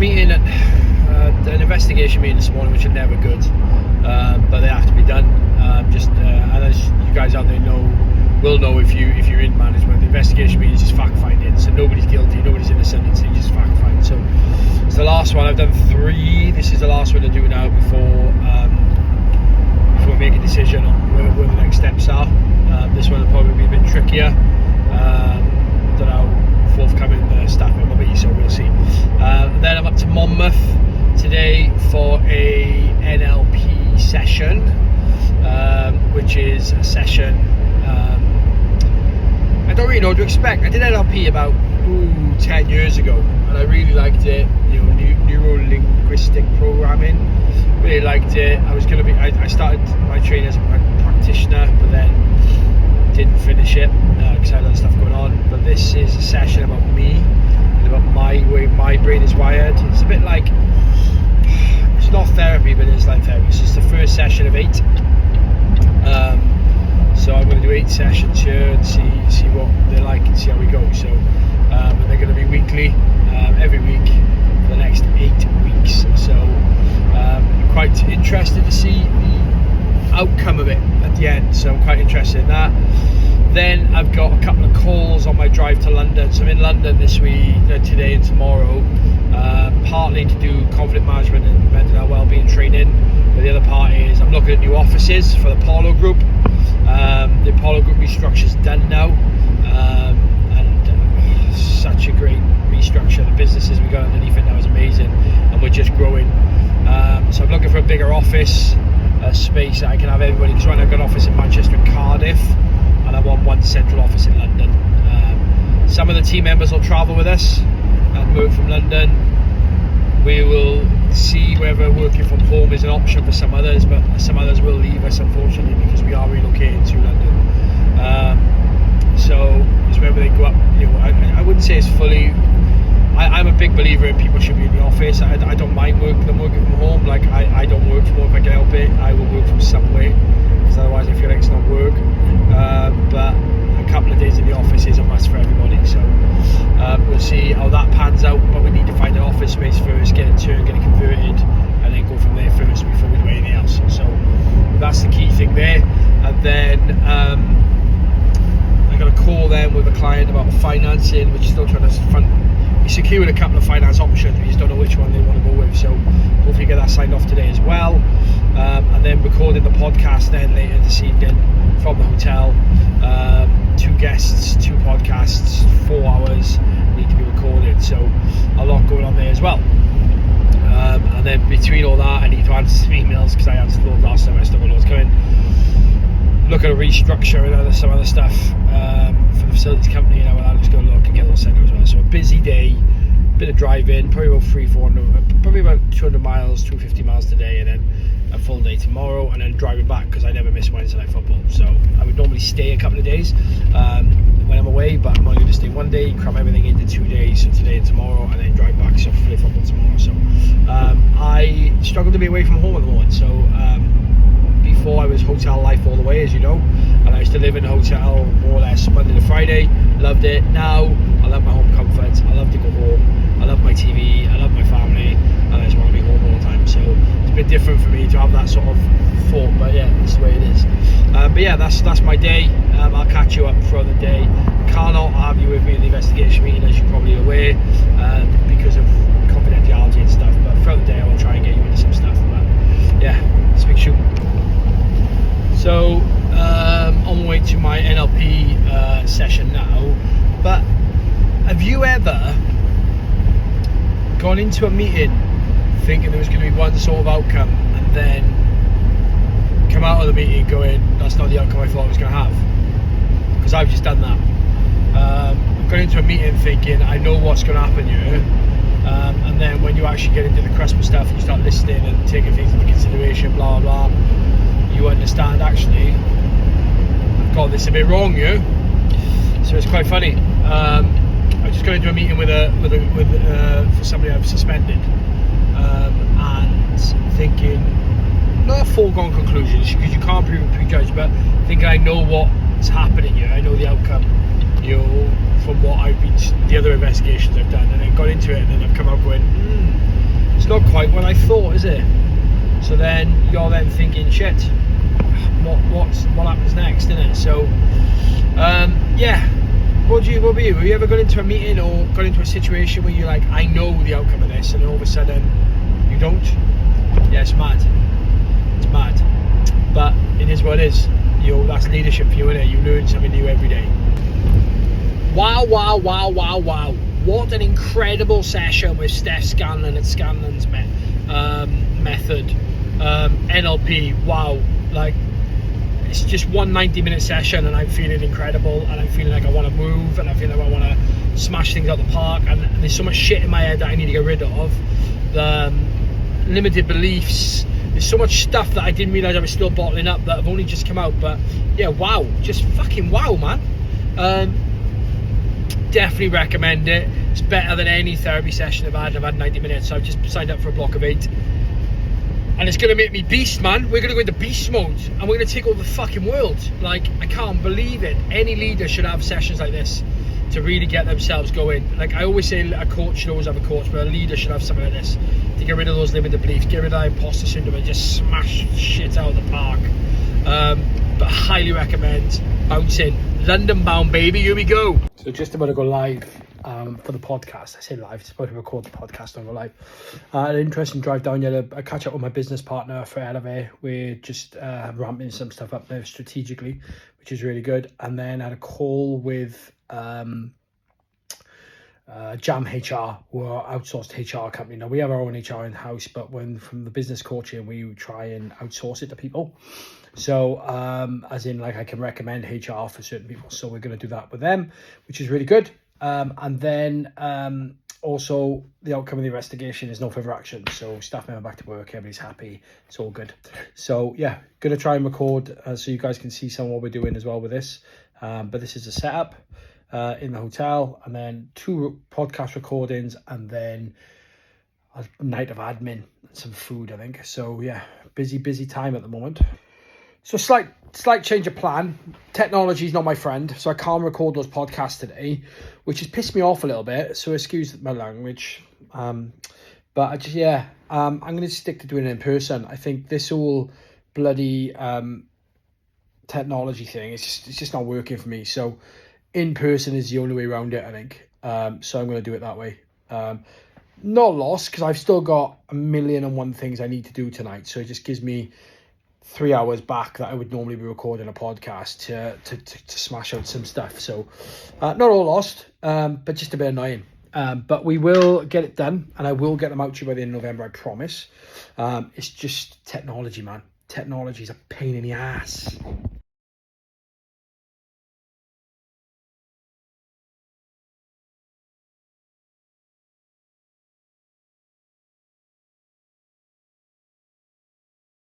meeting at an investigation meeting this morning, which are never good, but they have to be done. And as you guys out there will know if you're in management, the investigation meeting is just fact finding. So nobody's guilty, nobody's innocent. It's just fact finding. So it's the last one. I've done 3. This is the last one to do now before we make a decision on where the next steps are. This one will probably be a bit trickier. Don't know, forthcoming staff member, so we'll see. Then I'm up to Monmouth today for a NLP session, which is a session I don't really know what to expect. I did NLP about 10 years ago, and I really liked it. Neuro-linguistic programming, really liked it. I started my training as a practitioner, but then didn't finish it because I had other stuff going on. But this is a session about me and about my way my brain is wired. It's a bit like, it's not therapy, but it's like therapy. So it's the first session of 8. So I'm going to do 8 sessions here and see what they're like and see how we go. So and they're going to be weekly, every week for the next 8 weeks. So I'm quite interested to see the outcome of it at the end. So I'm quite interested in that. Then I've got a couple of calls on my drive to London. So I'm in London this week, today and tomorrow, partly to do conflict management and mental health wellbeing training. But the other part is I'm looking at new offices for the Apollo Group. The Apollo Group restructure's done now, and such a great restructure. The businesses we got underneath it now is amazing, and we're just growing. So I'm looking for a bigger office, a space that I can have everybody. Because right now I've got an office in Manchester and Cardiff, and I want one central office in London. Some of the team members will travel with us and work from London. We will see whether working from home is an option for some others, but some others will leave us, unfortunately, because we are relocating to London. So it's whether they go up. I wouldn't say it's fully. I'm a big believer in people should be in the office. I don't mind working from home. Like I don't work from home if I can help it. I will work from somewhere, because otherwise I feel like it's not work. But a couple of days in the office is a must for everybody. So we'll see how that pans out. But we need to find an office space first, get it turned, get it converted, and then go from there first before we do anything else. So that's the key thing there. And then I got a call then with a client about financing, which is still trying to secure a couple of finance options. We just don't know which one they want to go with. So hopefully get that signed off today as well. And then recording the podcast then later this evening from the hotel. 2 guests, 2 podcasts, 4 hours need to be recorded. So a lot going on there as well. And then between all that, I need to answer some emails because I answered those last time. I still got loads coming. Look at a restructure and some other stuff for the facilities company. I'll just go look and get those sent out as well. So a busy day, bit of driving, probably about 300-400, probably about 200 miles, 250 miles today, and then a full day tomorrow, and then driving back because I never miss Wednesday night football. So I would normally stay a couple of days when I'm away, but I'm only going to stay 1 day, cram everything into 2 days, so today and tomorrow, and then drive back, so play football tomorrow. So I struggle to be away from home at the moment. So before I was hotel life all the way, as you know, and I used to live in a hotel more or less Monday to Friday. Loved it. Now I love my home comfort. I love to go home. I love my TV. I love my family, and I just want to be home all the time. So it's a bit different for me to have that sort of thought, but yeah, that's the way it is. But yeah, that's my day. I'll catch you up throughout the day. Cannot have you with me in the investigation meeting, as you're probably aware, because of confidentiality and stuff. But throughout the day, I will try and get you into some stuff. But yeah, speak soon. So on my way to my NLP session now. But have you ever gone into a meeting thinking there was going to be one sort of outcome, and then come out of the meeting going, that's not the outcome I thought I was going to have? Because I've just done that. I've gone into a meeting thinking I know what's going to happen here, and then when you actually get into the crust of stuff and you start listening and taking things into consideration, blah blah blah, you understand actually I've got this a bit wrong here. So it's quite funny. I just got into a meeting with for somebody I've suspended, and thinking, not a foregone conclusion because you can't prejudge, but thinking I know what's happening here, I know the outcome, from what I've been, the other investigations I've done, and then got into it, and then I've come out going, not quite what I thought, is it? So then you're then thinking, shit, what happens next, innit? So yeah, what were you? Have you ever got into a meeting or got into a situation where you're like, I know the outcome of this, and then all of a sudden you don't? Yeah, it's mad. It's mad. But it is what it is. That's leadership for you, innit? You learn something new every day. Wow. What an incredible session with Steph Scanlan at Scalan's Method. NLP, wow. Like, it's just one 90-minute session and I'm feeling incredible, and I'm feeling like I want to move, and I feel like I want to smash things out the park, and there's so much shit in my head that I need to get rid of. The limited beliefs, there's so much stuff that I didn't realise I was still bottling up that have only just come out. But yeah, wow, just fucking wow, man. Definitely recommend it. It's better than any therapy session I've had 90 minutes. So I've just signed up for a block of 8. And it's going to make me beast, man. We're going to go into beast mode and we're going to take over the fucking world. Like, I can't believe it. Any leader should have sessions like this to really get themselves going. Like, I always say a coach should always have a coach, but a leader should have something like this to get rid of those limited beliefs, get rid of that imposter syndrome, and just smash shit out of the park. But highly recommend. Bouncing. London bound, baby. Here we go. So just about to go live for the podcast. I say live, it's about to record the podcast and go live. An interesting drive down here to catch up with my business partner for Elevare. We're just ramping some stuff up there strategically, which is really good. And then I had a call with Jam HR, who are outsourced HR company. Now, we have our own HR in-house, but when from the business coaching, we try and outsource it to people. So as in, like, I can recommend HR for certain people, so we're going to do that with them, which is really good. And then also the outcome of the investigation is no further action, so staff member back to work, everybody's happy, it's all good. So yeah, going to try and record so you guys can see some of what we're doing as well with this. But this is a setup in the hotel, and then 2 podcast recordings, and then a night of admin and some food, I think. So yeah, busy time at the moment. So slight change of plan. Technology is not my friend, so I can't record those podcasts today, which has pissed me off a little bit, so excuse my language. But I just, I'm going to stick to doing it in person. I think this whole bloody technology thing, it's just not working for me. So in person is the only way around it, I think. So I'm going to do it that way. Not lost, because I've still got 1,000,001 things I need to do tonight. So it just gives me 3 hours back that I would normally be recording a podcast to smash out some stuff. So not all lost, but just a bit annoying. But we will get it done, and I will get them out to you by the end of November, I promise. It's just technology, man. Technology is a pain in the ass.